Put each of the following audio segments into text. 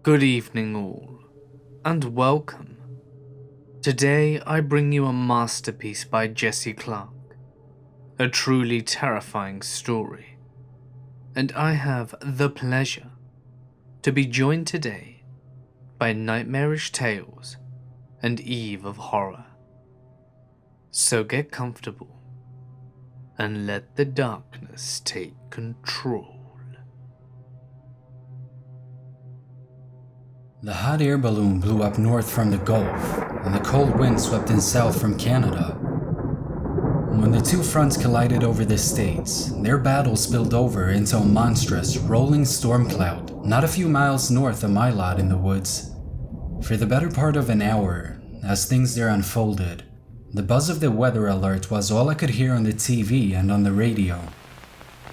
Good evening, all, and welcome. Today I bring you a masterpiece by Jesse Clark, a truly terrifying story, and I have the pleasure to be joined today by Nightmareish Tales and Eve of Horror. So get comfortable and let the darkness take control. The hot air balloon blew up north from the Gulf, and the cold wind swept in south from Canada. When the two fronts collided over the states, their battle spilled over into a monstrous, rolling storm cloud not a few miles north of my lot in the woods. For the better part of an hour, as things there unfolded, the buzz of the weather alert was all I could hear on the TV and on the radio.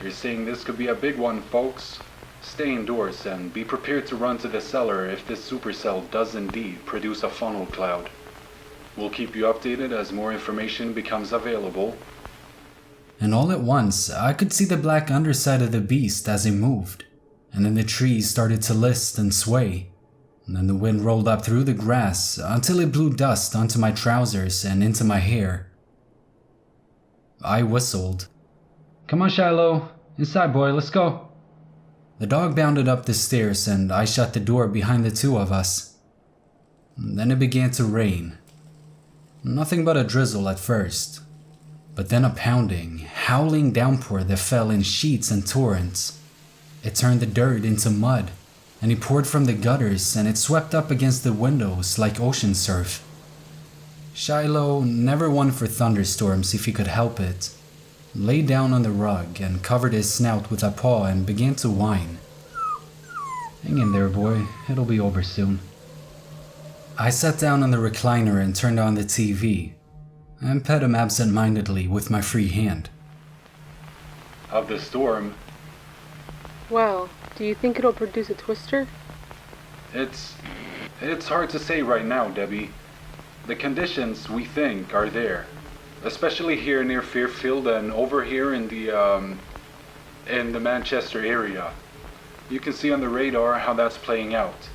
You're seeing this could be a big one, folks. Stay indoors and be prepared to run to the cellar if this supercell does indeed produce a funnel cloud. We'll keep you updated as more information becomes available. And all at once, I could see the black underside of the beast as it moved, and then the trees started to list and sway, and then the wind rolled up through the grass until it blew dust onto my trousers and into my hair. I whistled. "Come on, Shiloh. Inside, boy, let's go." The dog bounded up the stairs and I shut the door behind the two of us. Then it began to rain. Nothing but a drizzle at first, but then a pounding, howling downpour that fell in sheets and torrents. It turned the dirt into mud, and it poured from the gutters and it swept up against the windows like ocean surf. Shiloh, never one for thunderstorms if he could help it, lay down on the rug and covered his snout with a paw and began to whine. "Hang in there, boy. It'll be over soon." I sat down on the recliner and turned on the TV, and pet him absent-mindedly with my free hand. Of the storm, Well, do you think it'll produce a twister? it's hard to say right now, Debbie. The conditions we think are there. Especially here near Fairfield and over here in the Manchester area. You can see on the radar how that's playing out.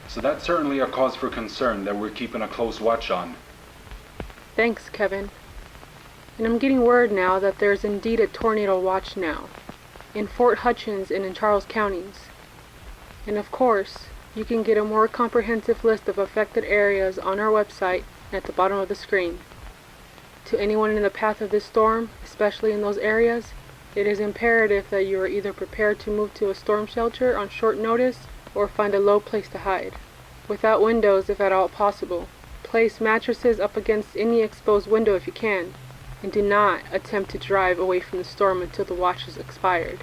So that's certainly a cause for concern that we're keeping a close watch on. Thanks, Kevin. And I'm getting word now that there's indeed a tornado watch now, in Fort Hutchins and in Charles counties. And of course, you can get a more comprehensive list of affected areas on our website at the bottom of the screen. To anyone in the path of this storm, especially in those areas, it is imperative that you are either prepared to move to a storm shelter on short notice or find a low place to hide. Without windows if at all possible. Place mattresses up against any exposed window if you can, and do not attempt to drive away from the storm until the watch is expired.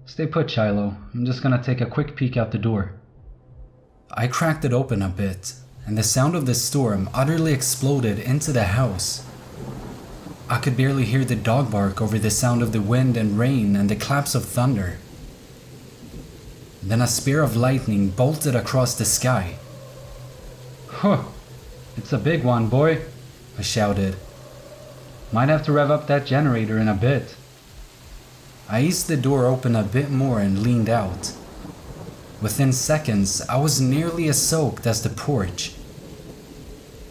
"Stay put, Shiloh. I'm just gonna take a quick peek out the door." I cracked it open a bit, and the sound of the storm utterly exploded into the house. I could barely hear the dog bark over the sound of the wind and rain and the claps of thunder. Then a spear of lightning bolted across the sky. "Huh, it's a big one, boy," I shouted. "Might have to rev up that generator in a bit." I eased the door open a bit more and leaned out. Within seconds, I was nearly as soaked as the porch.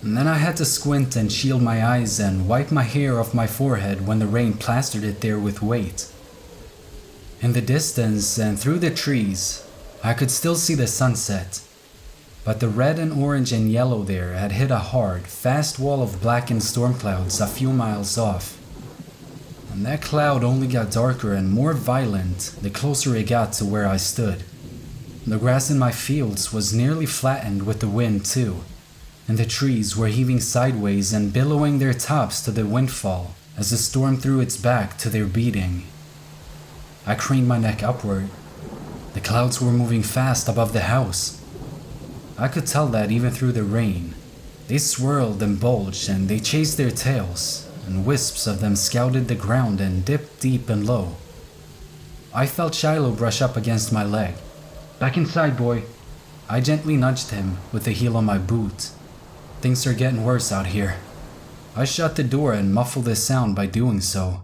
And then I had to squint and shield my eyes and wipe my hair off my forehead when the rain plastered it there with weight. In the distance and through the trees, I could still see the sunset, but the red and orange and yellow there had hit a hard, fast wall of blackened storm clouds a few miles off. And that cloud only got darker and more violent the closer it got to where I stood. The grass in my fields was nearly flattened with the wind too, and the trees were heaving sideways and billowing their tops to the windfall as the storm threw its back to their beating. I craned my neck upward. The clouds were moving fast above the house. I could tell that even through the rain. They swirled and bulged and they chased their tails, and wisps of them scouted the ground and dipped deep and low. I felt Shiloh brush up against my leg. "Back inside, boy." I gently nudged him with the heel of my boot. "Things are getting worse out here." I shut the door and muffled the sound by doing so.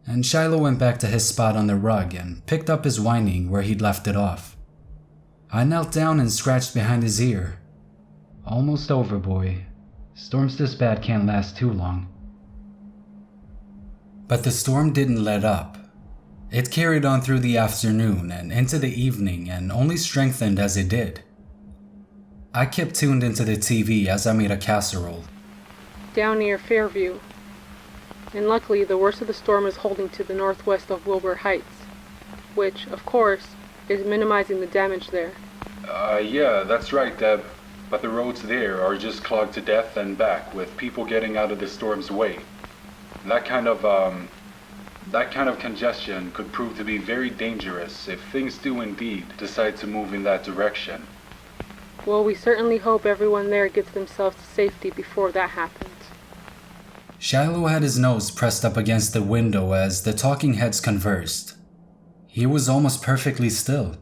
And Shiloh went back to his spot on the rug and picked up his whining where he'd left it off. I knelt down and scratched behind his ear. Almost over, boy. Storms this bad can't last too long. But the storm didn't let up. It carried on through the afternoon and into the evening and only strengthened as it did. I kept tuned into the TV as I made a casserole. Down near Fairview. And luckily, the worst of the storm is holding to the northwest of Wilbur Heights, which, of course, is minimizing the damage there. Yeah, that's right, Deb. But the roads there are just clogged to death and back with people getting out of the storm's way. That kind of congestion could prove to be very dangerous if things do indeed decide to move in that direction. Well, we certainly hope everyone there gets themselves to safety before that happens. Shiloh had his nose pressed up against the window as the talking heads conversed. He was almost perfectly still.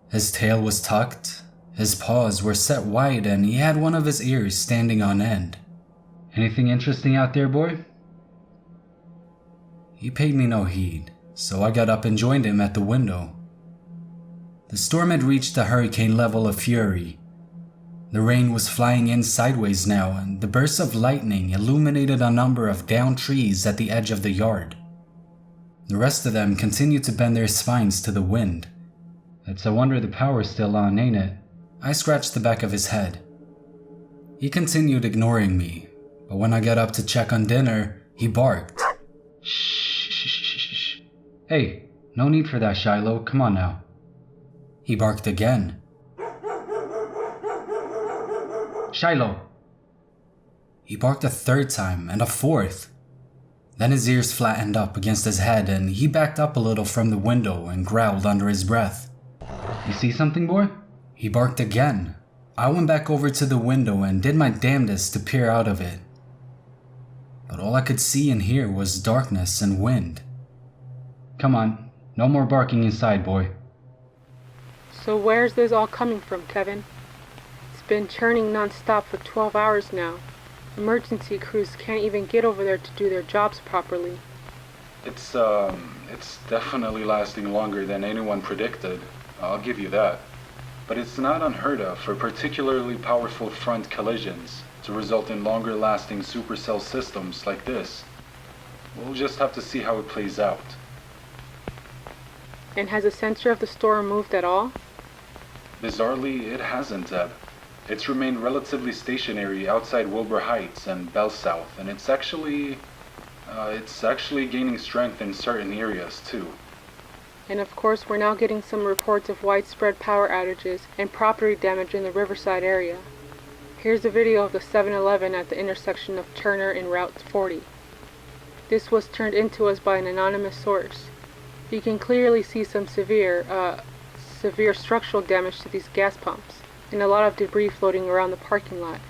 His tail was tucked, his paws were set wide, and he had one of his ears standing on end. Anything interesting out there, boy? He paid me no heed, so I got up and joined him at the window. The storm had reached a hurricane level of fury. The rain was flying in sideways now, and the bursts of lightning illuminated a number of downed trees at the edge of the yard. The rest of them continued to bend their spines to the wind. It's a wonder the power's still on, ain't it? I scratched the back of his head. He continued ignoring me, but when I got up to check on dinner, he barked. Shh. Hey, no need for that, Shiloh. Come on now. He barked again. Shiloh! He barked a third time and a fourth. Then his ears flattened up against his head and he backed up a little from the window and growled under his breath. You see something, boy? He barked again. I went back over to the window and did my damnedest to peer out of it. But all I could see and hear was darkness and wind. Come on, no more barking inside, boy. So where's this all coming from, Kevin? It's been churning non-stop for 12 hours now. Emergency crews can't even get over there to do their jobs properly. It's definitely lasting longer than anyone predicted. I'll give you that. But it's not unheard of for particularly powerful front collisions to result in longer-lasting supercell systems like this. We'll just have to see how it plays out. And has the center of the storm moved at all? Bizarrely, it hasn't, Deb. It's remained relatively stationary outside Wilbur Heights and Bell South, and it's actually gaining strength in certain areas, too. And of course, we're now getting some reports of widespread power outages and property damage in the Riverside area. Here's a video of the 7-Eleven at the intersection of Turner and Route 40. This was turned into us by an anonymous source. You can clearly see some severe structural damage to these gas pumps, and a lot of debris floating around the parking lot.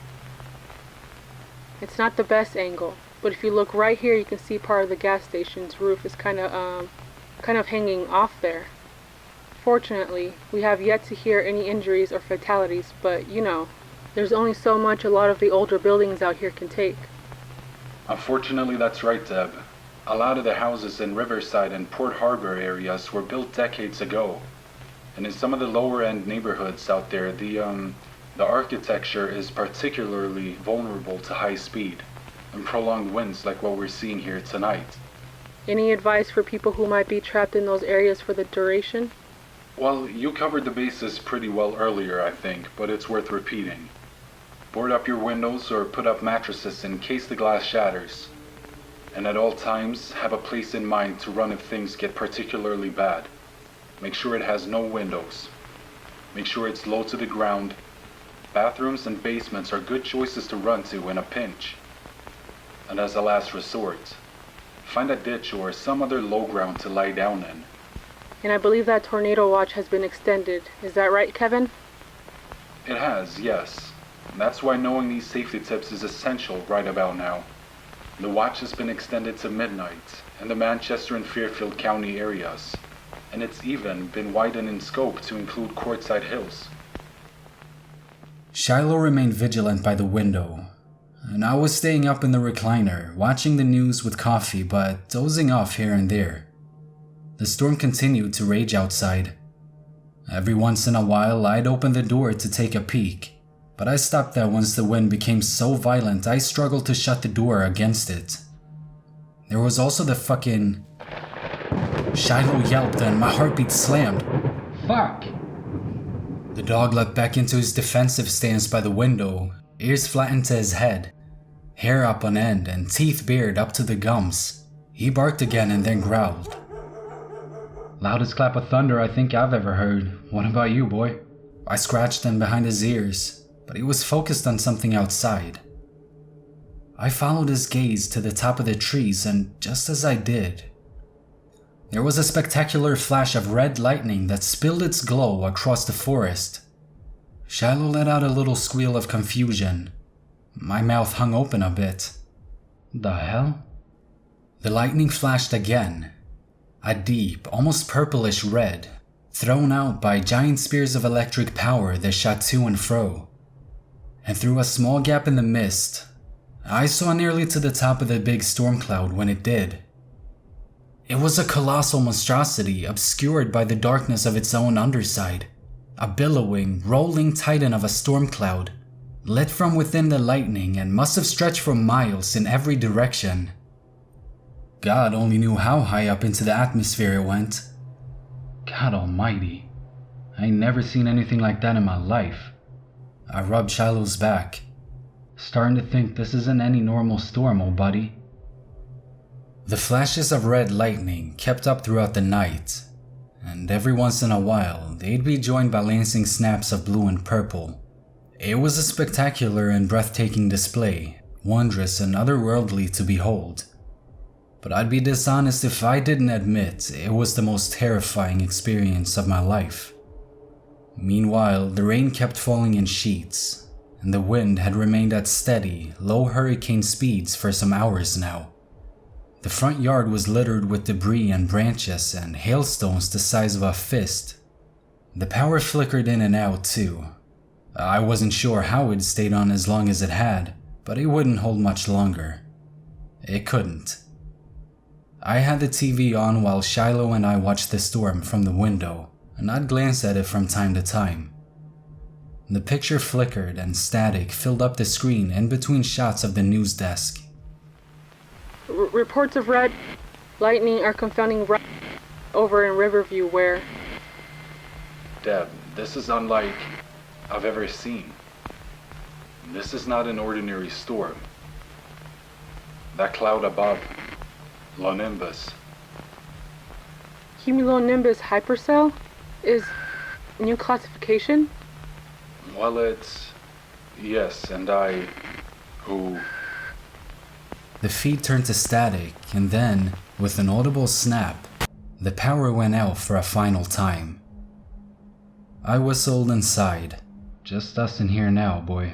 It's not the best angle, but if you look right here, you can see part of the gas station's roof is kind of hanging off there. Fortunately, we have yet to hear any injuries or fatalities, but you know, there's only so much a lot of the older buildings out here can take. Unfortunately, that's right, Deb. A lot of the houses in Riverside and Port Harbor areas were built decades ago. And in some of the lower-end neighborhoods out there, the architecture is particularly vulnerable to high speed and prolonged winds like what we're seeing here tonight. Any advice for people who might be trapped in those areas for the duration? Well, you covered the bases pretty well earlier, I think, but it's worth repeating. Board up your windows or put up mattresses in case the glass shatters. And at all times, have a place in mind to run if things get particularly bad. Make sure it has no windows. Make sure it's low to the ground. Bathrooms and basements are good choices to run to in a pinch. And as a last resort, find a ditch or some other low ground to lie down in. And I believe that tornado watch has been extended. Is that right, Kevin? It has, yes. That's why knowing these safety tips is essential right about now. The watch has been extended to midnight in the Manchester and Fairfield County areas, and it's even been widened in scope to include Quartzsite Hills. Shiloh remained vigilant by the window, and I was staying up in the recliner, watching the news with coffee but dozing off here and there. The storm continued to rage outside. Every once in a while, I'd open the door to take a peek, but I stopped that once the wind became so violent I struggled to shut the door against it. There was also the fucking... Shiloh yelped and my heartbeat slammed. Fuck! The dog leapt back into his defensive stance by the window, ears flattened to his head, hair up on end and teeth bared up to the gums. He barked again and then growled. Loudest clap of thunder I think I've ever heard. What about you, boy? I scratched him behind his ears, but he was focused on something outside. I followed his gaze to the top of the trees, and just as I did, there was a spectacular flash of red lightning that spilled its glow across the forest. Shiloh let out a little squeal of confusion. My mouth hung open a bit. The hell? The lightning flashed again. A deep, almost purplish red, thrown out by giant spears of electric power that shot to and fro. And through a small gap in the mist, I saw nearly to the top of the big storm cloud when it did. It was a colossal monstrosity obscured by the darkness of its own underside, a billowing, rolling titan of a storm cloud, lit from within the lightning and must have stretched for miles in every direction. God only knew how high up into the atmosphere it went. God almighty, I ain't never seen anything like that in my life. I rubbed Shiloh's back. Starting to think this isn't any normal storm, old buddy. The flashes of red lightning kept up throughout the night, and every once in a while they'd be joined by lancing snaps of blue and purple. It was a spectacular and breathtaking display, wondrous and otherworldly to behold. But I'd be dishonest if I didn't admit it was the most terrifying experience of my life. Meanwhile, the rain kept falling in sheets, and the wind had remained at steady, low hurricane speeds for some hours now. The front yard was littered with debris and branches and hailstones the size of a fist. The power flickered in and out too. I wasn't sure how it stayed on as long as it had, but it wouldn't hold much longer. It couldn't. I had the TV on while Shiloh and I watched the storm from the window, and I'd glance at it from time to time. The picture flickered and static filled up the screen in between shots of the news desk. Reports of red lightning are confounding over in Riverview where... Deb, this is unlike I've ever seen. This is not an ordinary storm. That cloud above, Cumulonimbus. Cumulonimbus hypercell is new classification? Well, it's... yes, and who... The feed turned to static, and then, with an audible snap, the power went out for a final time. I whistled and sighed. Just us in here now, boy.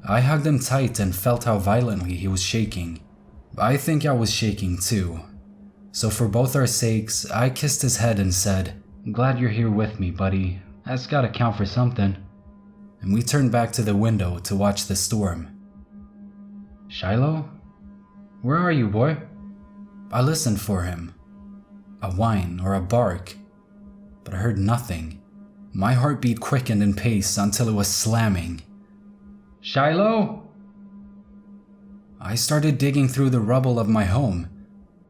I hugged him tight and felt how violently he was shaking. I think I was shaking too. So for both our sakes, I kissed his head and said, "Glad you're here with me, buddy. That's gotta count for something." And we turned back to the window to watch the storm. Shiloh? Where are you, boy? I listened for him. A whine or a bark. But I heard nothing. My heartbeat quickened in pace until it was slamming. Shiloh? I started digging through the rubble of my home,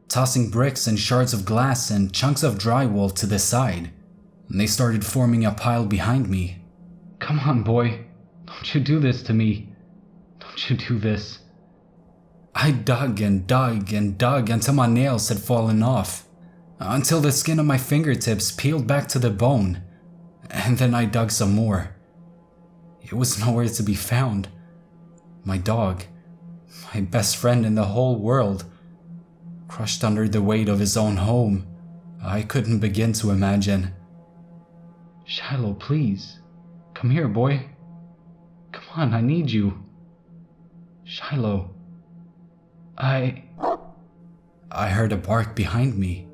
tossing bricks and shards of glass and chunks of drywall to the side, and they started forming a pile behind me. Come on, boy. Don't you do this to me. Don't you do this. I dug and dug and dug until my nails had fallen off, until the skin of my fingertips peeled back to the bone, and then I dug some more. It was nowhere to be found. My dog, my best friend in the whole world, crushed under the weight of his own home. I couldn't begin to imagine. Shiloh, please. Come here, boy. Come on, I need you. Shiloh. I heard a bark behind me.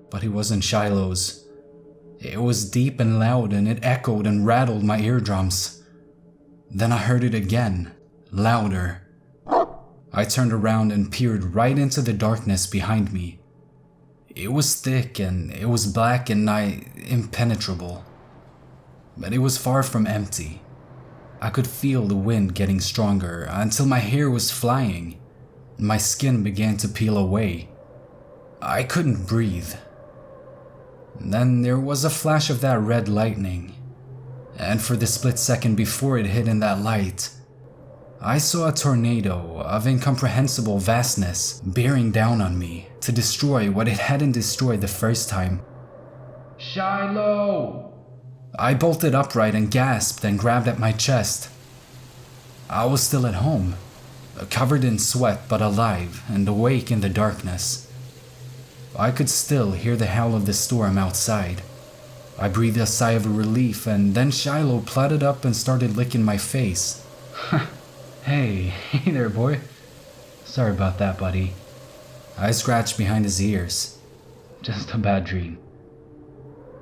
But it wasn't Shiloh's. It was deep and loud, and it echoed and rattled my eardrums. Then I heard it again, louder. I turned around and peered right into the darkness behind me. It was thick and it was black and nigh impenetrable. But it was far from empty. I could feel the wind getting stronger until my hair was flying and my skin began to peel away. I couldn't breathe. Then there was a flash of that red lightning, and for the split second before it hit in that light, I saw a tornado of incomprehensible vastness bearing down on me to destroy what it hadn't destroyed the first time. Shiloh! I bolted upright and gasped and grabbed at my chest. I was still at home, covered in sweat but alive and awake in the darkness. I could still hear the howl of the storm outside. I breathed a sigh of relief, and then Shiloh plodded up and started licking my face. Hey there, boy. Sorry about that, buddy. I scratched behind his ears. Just a bad dream.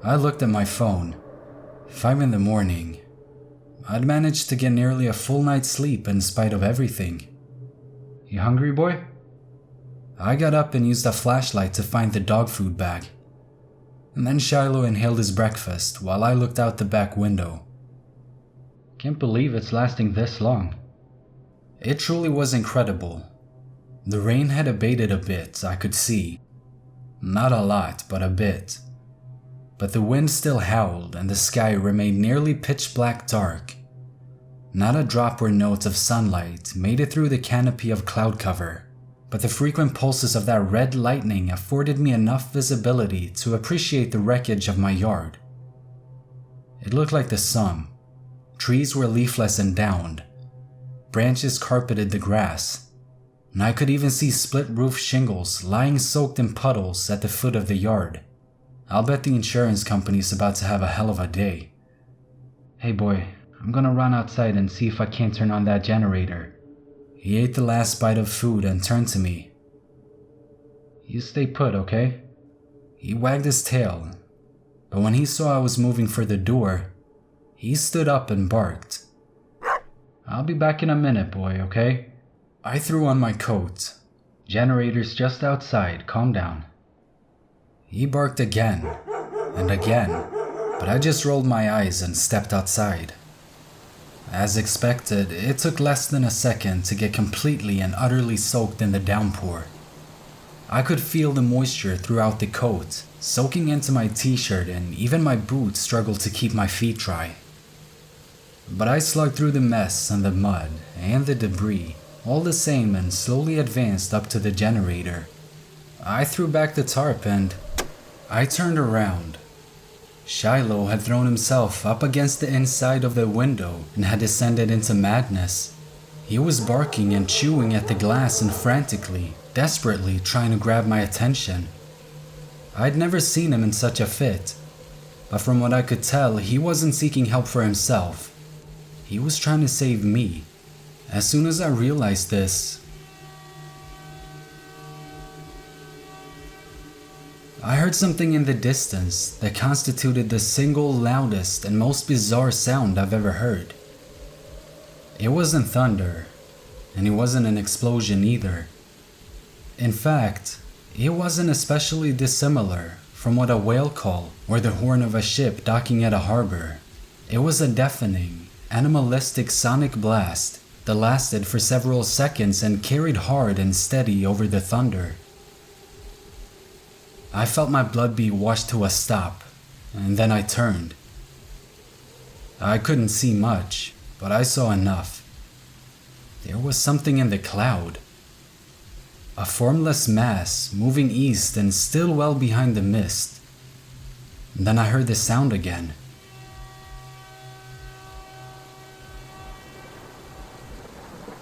I looked at my phone. 5 in the morning. I'd managed to get nearly a full night's sleep in spite of everything. You hungry, boy? I got up and used a flashlight to find the dog food bag. And then Shiloh inhaled his breakfast while I looked out the back window. Can't believe it's lasting this long. It truly was incredible. The rain had abated a bit, I could see. Not a lot, but a bit. But the wind still howled and the sky remained nearly pitch black dark. Not a drop or note of sunlight made it through the canopy of cloud cover, but the frequent pulses of that red lightning afforded me enough visibility to appreciate the wreckage of my yard. It looked like the sum. Trees were leafless and downed. Branches carpeted the grass, and I could even see split roof shingles lying soaked in puddles at the foot of the yard. I'll bet the insurance company's about to have a hell of a day. Hey boy, I'm gonna run outside and see if I can't turn on that generator. He ate the last bite of food and turned to me. You stay put, okay? He wagged his tail, but when he saw I was moving for the door, he stood up and barked. I'll be back in a minute, boy, okay? I threw on my coat. Generator's just outside, calm down. He barked again, and again, but I just rolled my eyes and stepped outside. As expected, it took less than a second to get completely and utterly soaked in the downpour. I could feel the moisture throughout the coat, soaking into my t-shirt, and even my boots struggled to keep my feet dry. But I slugged through the mess and the mud and the debris all the same and slowly advanced up to the generator. I threw back the tarp and I turned around. Shiloh had thrown himself up against the inside of the window and had descended into madness. He was barking and chewing at the glass and frantically, desperately trying to grab my attention. I'd never seen him in such a fit, but from what I could tell, he wasn't seeking help for himself. He was trying to save me. As soon as I realized this, I heard something in the distance that constituted the single loudest and most bizarre sound I've ever heard. It wasn't thunder, and it wasn't an explosion either. In fact, it wasn't especially dissimilar from what a whale call or the horn of a ship docking at a harbor. It was a deafening, animalistic sonic blast that lasted for several seconds and carried hard and steady over the thunder. I felt my blood beat washed to a stop, and then I turned. I couldn't see much, but I saw enough. There was something in the cloud. A formless mass moving east and still well behind the mist. And then I heard the sound again.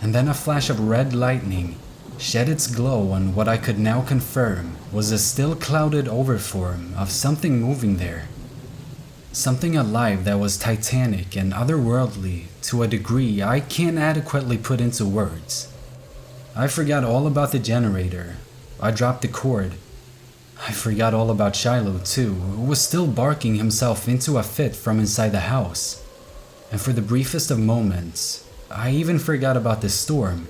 And then a flash of red lightning shed its glow on what I could now confirm was a still clouded overform of something moving there. Something alive that was titanic and otherworldly to a degree I can't adequately put into words. I forgot all about the generator. I dropped the cord. I forgot all about Shiloh too, who was still barking himself into a fit from inside the house. And for the briefest of moments, I even forgot about the storm.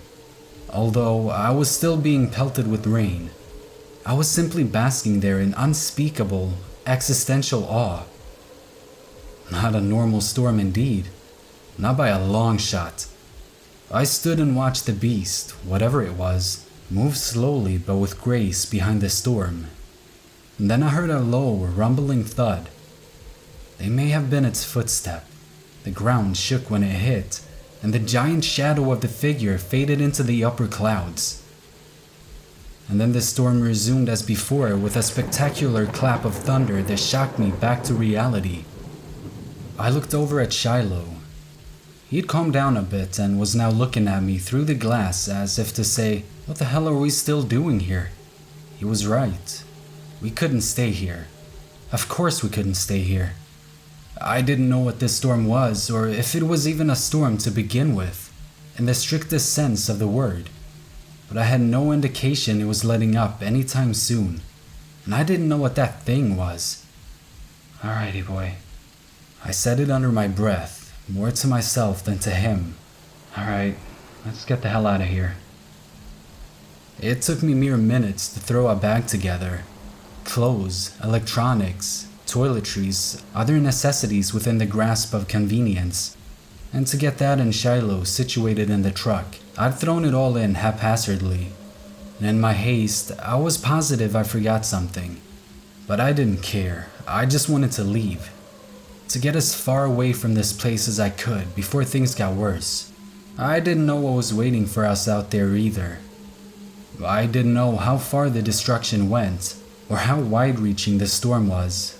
Although I was still being pelted with rain, I was simply basking there in unspeakable, existential awe. Not a normal storm indeed. Not by a long shot. I stood and watched the beast, whatever it was, move slowly but with grace behind the storm. And then I heard a low, rumbling thud. They may have been its footstep. The ground shook when it hit, and the giant shadow of the figure faded into the upper clouds. And then the storm resumed as before with a spectacular clap of thunder that shocked me back to reality. I looked over at Shiloh. He'd calmed down a bit and was now looking at me through the glass as if to say, "What the hell are we still doing here?" He was right. We couldn't stay here. Of course we couldn't stay here. I didn't know what this storm was, or if it was even a storm to begin with, in the strictest sense of the word. But I had no indication it was letting up anytime soon, and I didn't know what that thing was. "Alrighty, boy." I said it under my breath, more to myself than to him. "Alright, let's get the hell out of here." It took me mere minutes to throw a bag together. Clothes, electronics, toiletries, other necessities within the grasp of convenience. And to get that and Shiloh situated in the truck, I'd thrown it all in haphazardly. And in my haste, I was positive I forgot something. But I didn't care. I just wanted to leave. To get as far away from this place as I could before things got worse. I didn't know what was waiting for us out there either. I didn't know how far the destruction went, or how wide-reaching the storm was,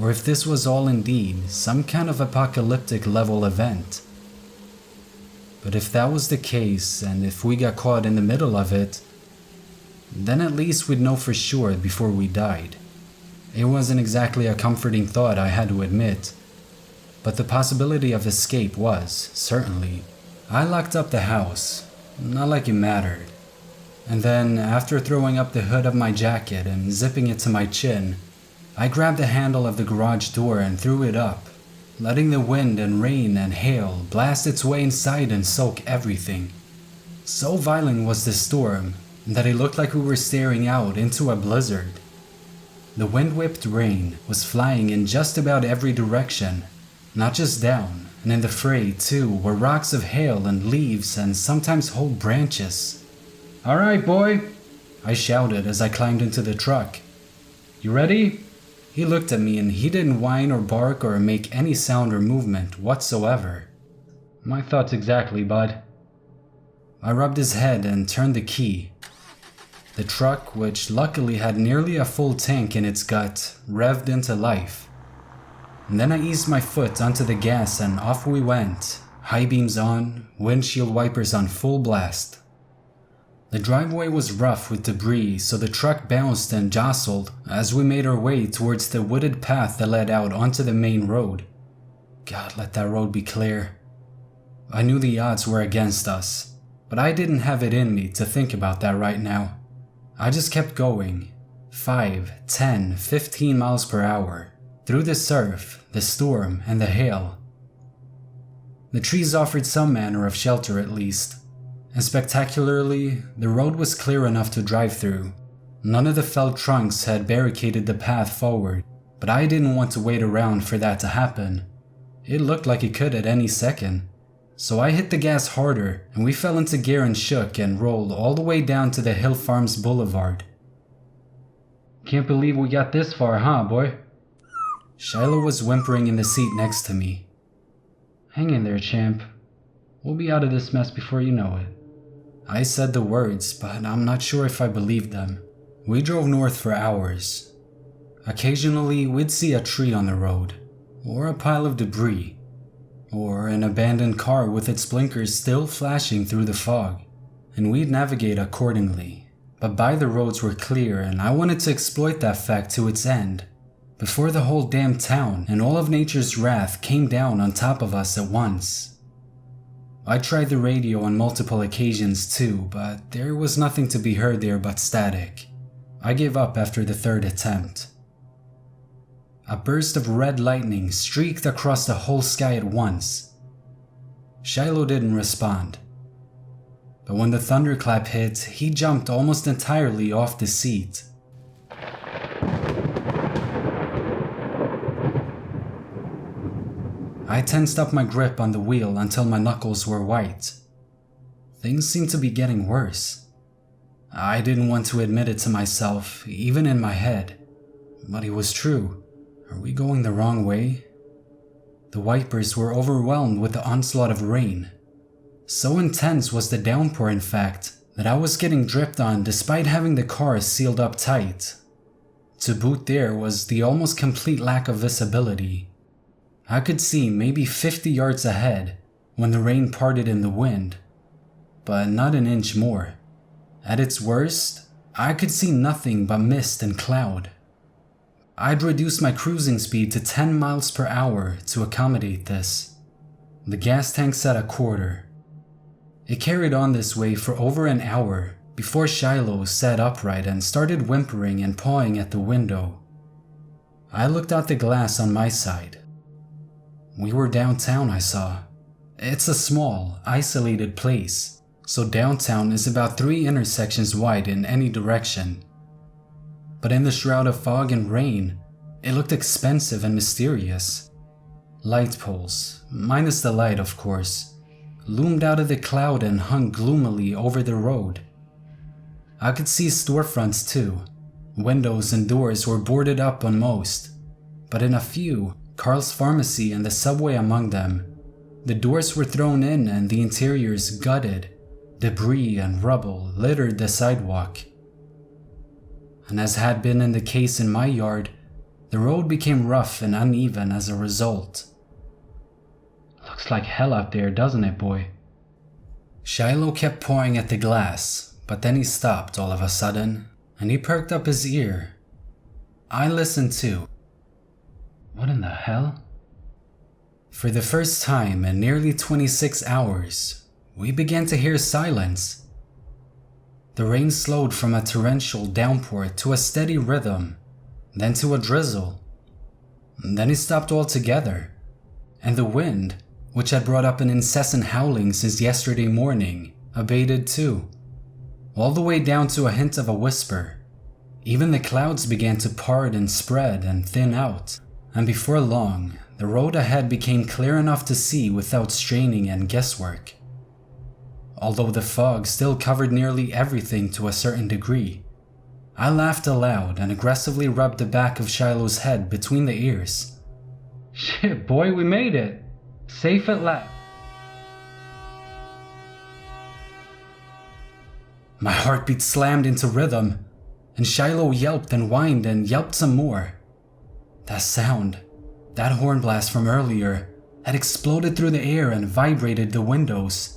or if this was all indeed some kind of apocalyptic level event. But if that was the case, and if we got caught in the middle of it, then at least we'd know for sure before we died. It wasn't exactly a comforting thought, I had to admit, but the possibility of escape was, certainly. I locked up the house, not like it mattered. And then, after throwing up the hood of my jacket and zipping it to my chin, I grabbed the handle of the garage door and threw it up, letting the wind and rain and hail blast its way inside and soak everything. So violent was the storm that it looked like we were staring out into a blizzard. The wind-whipped rain was flying in just about every direction, not just down, and in the fray, too, were rocks of hail and leaves and sometimes whole branches. "Alright, boy," I shouted as I climbed into the truck. "You ready?" He looked at me and he didn't whine or bark or make any sound or movement whatsoever. "My thoughts exactly, bud." I rubbed his head and turned the key. The truck, which luckily had nearly a full tank in its gut, revved into life. And then I eased my foot onto the gas and off we went, high beams on, windshield wipers on full blast. The driveway was rough with debris, so the truck bounced and jostled as we made our way towards the wooded path that led out onto the main road. God, let that road be clear. I knew the odds were against us, but I didn't have it in me to think about that right now. I just kept going, 5, 10, 15 miles per hour, through the surf, the storm, and the hail. The trees offered some manner of shelter at least, and spectacularly, the road was clear enough to drive through. None of the felled trunks had barricaded the path forward, but I didn't want to wait around for that to happen. It looked like it could at any second. So I hit the gas harder, and we fell into gear and shook and rolled all the way down to the Hill Farms Boulevard. "Can't believe we got this far, huh, boy?" Shiloh was whimpering in the seat next to me. "Hang in there, champ. We'll be out of this mess before you know it." I said the words, but I'm not sure if I believed them. We drove north for hours. Occasionally, we'd see a tree on the road, or a pile of debris, or an abandoned car with its blinkers still flashing through the fog, and we'd navigate accordingly. But by the roads were clear, and I wanted to exploit that fact to its end, before the whole damn town and all of nature's wrath came down on top of us at once. I tried the radio on multiple occasions too, but there was nothing to be heard there but static. I gave up after the third attempt. A burst of red lightning streaked across the whole sky at once. Shiloh didn't respond. But when the thunderclap hit, he jumped almost entirely off the seat. I tensed up my grip on the wheel until my knuckles were white. Things seemed to be getting worse. I didn't want to admit it to myself, even in my head, but it was true. Are we going the wrong way? The wipers were overwhelmed with the onslaught of rain. So intense was the downpour, in fact, that I was getting dripped on despite having the car sealed up tight. To boot, there was the almost complete lack of visibility. I could see maybe 50 yards ahead when the rain parted in the wind, but not an inch more. At its worst, I could see nothing but mist and cloud. I'd reduced my cruising speed to 10 miles per hour to accommodate this. The gas tank said a quarter. It carried on this way for over an hour before Shiloh sat upright and started whimpering and pawing at the window. I looked out the glass on my side. We were downtown, I saw. It's a small, isolated place, so downtown is about 3 intersections wide in any direction. But in the shroud of fog and rain, it looked expensive and mysterious. Light poles, minus the light of course, loomed out of the cloud and hung gloomily over the road. I could see storefronts too. Windows and doors were boarded up on most, but in a few, Carl's Pharmacy and the subway among them, the doors were thrown in and the interiors gutted. Debris and rubble littered the sidewalk. And as had been in the case in my yard, the road became rough and uneven as a result. Looks like hell out there, doesn't it, boy? Shiloh kept pawing at the glass, but then he stopped all of a sudden, and he perked up his ear. I listened too. What in the hell? For the first time in nearly 26 hours, we began to hear silence. The rain slowed from a torrential downpour to a steady rhythm, then to a drizzle. Then it stopped altogether, and the wind, which had brought up an incessant howling since yesterday morning, abated too, all the way down to a hint of a whisper. Even the clouds began to part and spread and thin out, and before long, the road ahead became clear enough to see without straining and guesswork. Although the fog still covered nearly everything to a certain degree, I laughed aloud and aggressively rubbed the back of Shiloh's head between the ears. Shit, boy, we made it! Safe at last. My heartbeat slammed into rhythm, and Shiloh yelped and whined and yelped some more. That sound, that horn blast from earlier, had exploded through the air and vibrated the windows.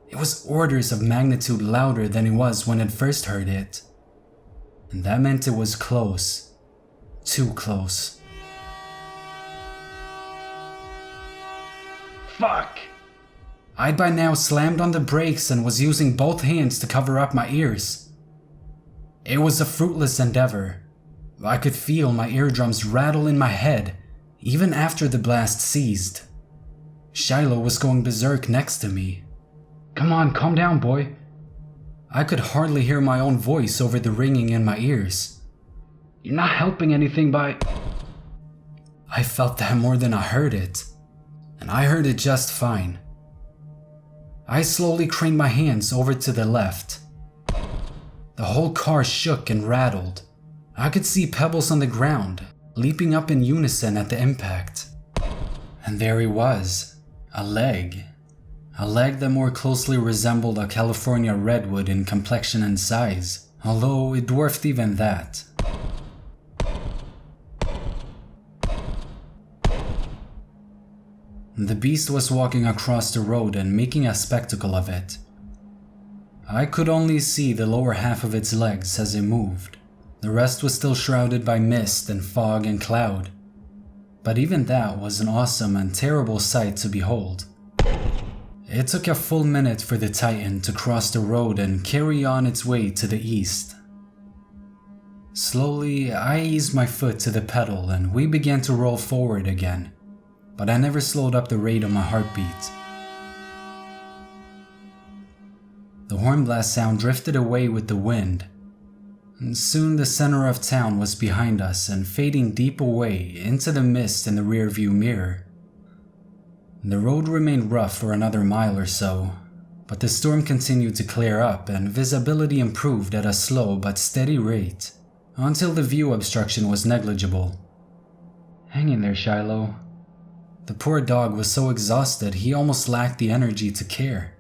It was orders of magnitude louder than it was when I'd first heard it. And that meant it was close. Too close. Fuck! I'd by now slammed on the brakes and was using both hands to cover up my ears. It was a fruitless endeavor. I could feel my eardrums rattle in my head, even after the blast ceased. Shiloh was going berserk next to me. Come on, calm down, boy. I could hardly hear my own voice over the ringing in my ears. You're not helping anything by... I felt that more than I heard it, and I heard it just fine. I slowly craned my hands over to the left. The whole car shook and rattled. I could see pebbles on the ground, leaping up in unison at the impact. And there he was, a leg. A leg that more closely resembled a California redwood in complexion and size, although it dwarfed even that. The beast was walking across the road and making a spectacle of it. I could only see the lower half of its legs as it moved. The rest was still shrouded by mist and fog and cloud. But even that was an awesome and terrible sight to behold. It took a full minute for the Titan to cross the road and carry on its way to the east. Slowly, I eased my foot to the pedal and we began to roll forward again, but I never slowed up the rate of my heartbeat. The horn blast sound drifted away with the wind, and soon the center of town was behind us and fading deep away into the mist in the rearview mirror. The road remained rough for another mile or so, but the storm continued to clear up and visibility improved at a slow but steady rate until the view obstruction was negligible. Hang in there, Shiloh. The poor dog was so exhausted he almost lacked the energy to care.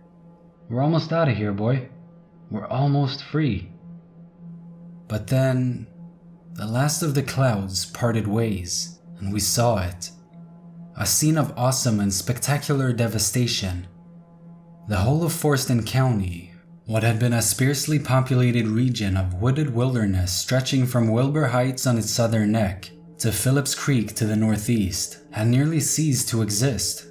We're almost out of here, boy. We're almost free. But then, the last of the clouds parted ways, and we saw it. A scene of awesome and spectacular devastation. The whole of Forston County, what had been a sparsely populated region of wooded wilderness stretching from Wilbur Heights on its southern neck to Phillips Creek to the northeast, had nearly ceased to exist.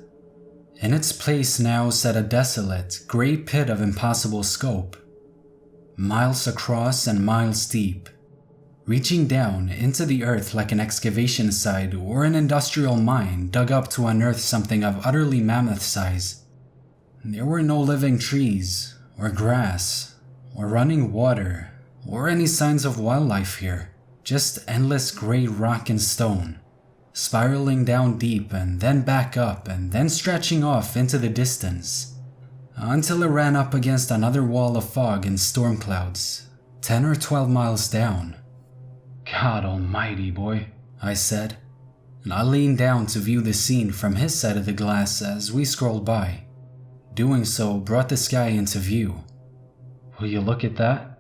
In its place now sat a desolate, grey pit of impossible scope, miles across and miles deep, reaching down into the earth like an excavation site or an industrial mine dug up to unearth something of utterly mammoth size. There were no living trees, or grass, or running water, or any signs of wildlife here, just endless grey rock and stone, spiraling down deep and then back up and then stretching off into the distance, until it ran up against another wall of fog and storm clouds, 10 or 12 miles down. God almighty, boy, I said, and I leaned down to view the scene from his side of the glass as we scrolled by. Doing so brought the sky into view. Will you look at that?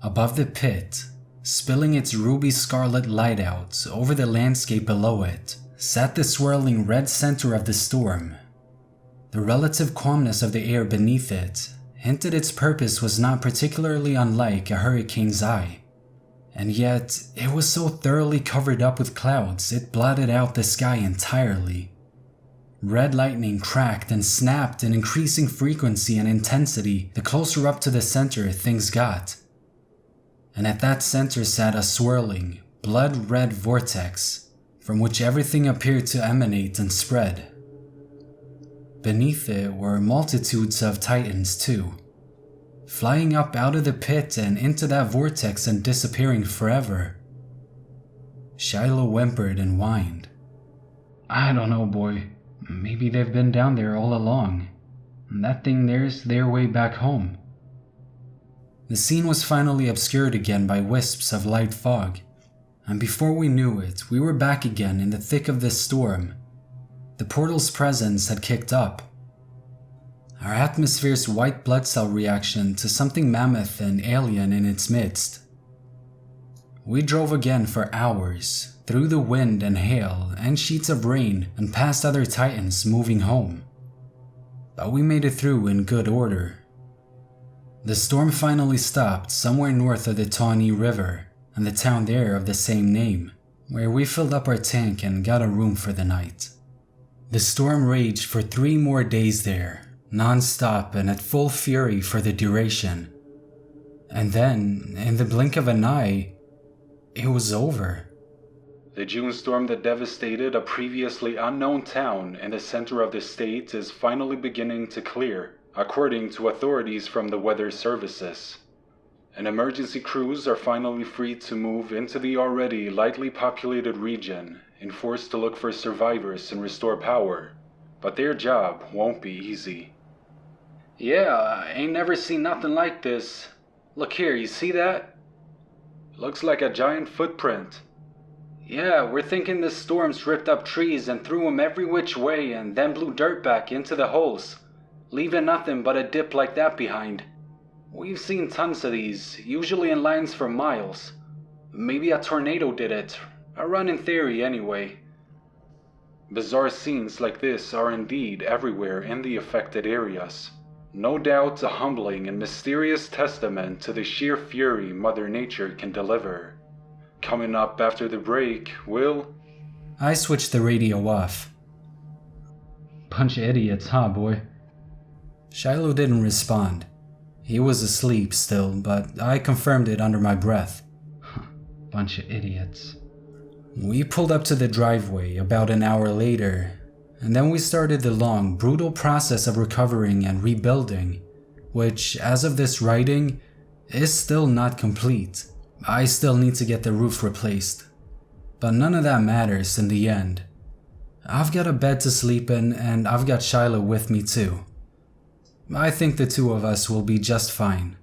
Above the pit, spilling its ruby scarlet light out over the landscape below it, sat the swirling red center of the storm. The relative calmness of the air beneath it hinted its purpose was not particularly unlike a hurricane's eye. And yet, it was so thoroughly covered up with clouds it blotted out the sky entirely. Red lightning cracked and snapped in increasing frequency and intensity the closer up to the center things got. And at that center sat a swirling, blood-red vortex from which everything appeared to emanate and spread. Beneath it were multitudes of titans too, flying up out of the pit and into that vortex and disappearing forever. Shiloh whimpered and whined. I don't know, boy. Maybe they've been down there all along. That thing there's their way back home. The scene was finally obscured again by wisps of light fog, and before we knew it, we were back again in the thick of the storm. The portal's presence had kicked up. Our atmosphere's white blood cell reaction to something mammoth and alien in its midst. We drove again for hours, through the wind and hail and sheets of rain and past other titans moving home. But we made it through in good order. The storm finally stopped somewhere north of the Tawny River and the town there of the same name, where we filled up our tank and got a room for the night. The storm raged for 3 more days there, non-stop and at full fury for the duration. And then, in the blink of an eye, it was over. The June storm that devastated a previously unknown town in the center of the state is finally beginning to clear, according to authorities from the weather services. And emergency crews are finally free to move into the already lightly populated region and forced to look for survivors and restore power. But their job won't be easy. Yeah, I ain't never seen nothing like this. Look here, you see that? Looks like a giant footprint. Yeah, we're thinking the storms ripped up trees and threw them every which way and then blew dirt back into the holes, leaving nothing but a dip like that behind. We've seen tons of these, usually in lines for miles. Maybe a tornado did it, a running theory anyway. Bizarre scenes like this are indeed everywhere in the affected areas. No doubt a humbling and mysterious testament to the sheer fury Mother Nature can deliver. Coming up after the break, Will... I switched the radio off. Bunch of idiots, huh, boy? Shiloh didn't respond. He was asleep still, but I confirmed it under my breath. Bunch of idiots. We pulled up to the driveway about an hour later, and then we started the long, brutal process of recovering and rebuilding, which, as of this writing, is still not complete. I still need to get the roof replaced, but none of that matters in the end. I've got a bed to sleep in, and I've got Shiloh with me too. I think the two of us will be just fine.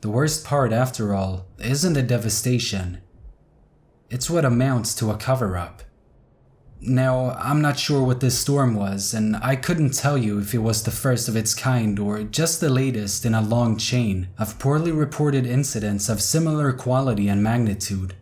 The worst part, after all, isn't the devastation. It's what amounts to a cover-up. Now, I'm not sure what this storm was, and I couldn't tell you if it was the first of its kind or just the latest in a long chain of poorly reported incidents of similar quality and magnitude.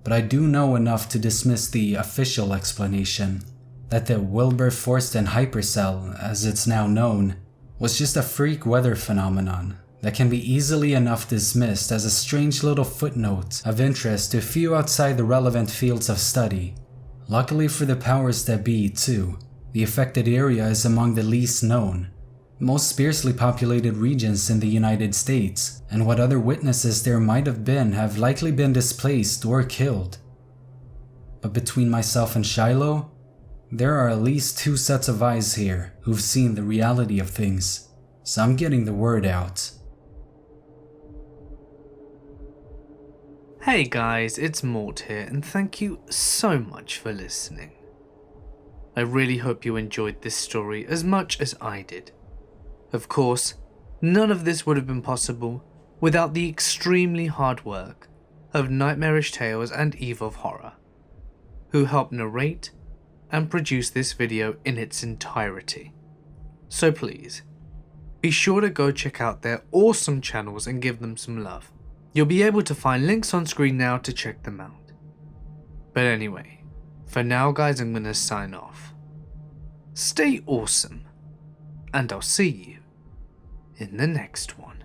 But I do know enough to dismiss the official explanation that the Wilberforce hypercell, as it's now known, was just a freak weather phenomenon that can be easily enough dismissed as a strange little footnote of interest to few outside the relevant fields of study. Luckily for the powers that be, too, the affected area is among the least known, most sparsely populated regions in the United States, and what other witnesses there might have been have likely been displaced or killed. But between myself and Shiloh, there are at least 2 sets of eyes here who've seen the reality of things, so I'm getting the word out. Hey guys, it's Mort here, and thank you so much for listening. I really hope you enjoyed this story as much as I did. Of course, none of this would have been possible without the extremely hard work of Nightmareish Tales and Eve of Horror, who helped narrate and produce this video in its entirety. So please, be sure to go check out their awesome channels and give them some love. You'll be able to find links on screen now to check them out. But anyway, for now guys, I'm gonna sign off. Stay awesome, and I'll see you in the next one.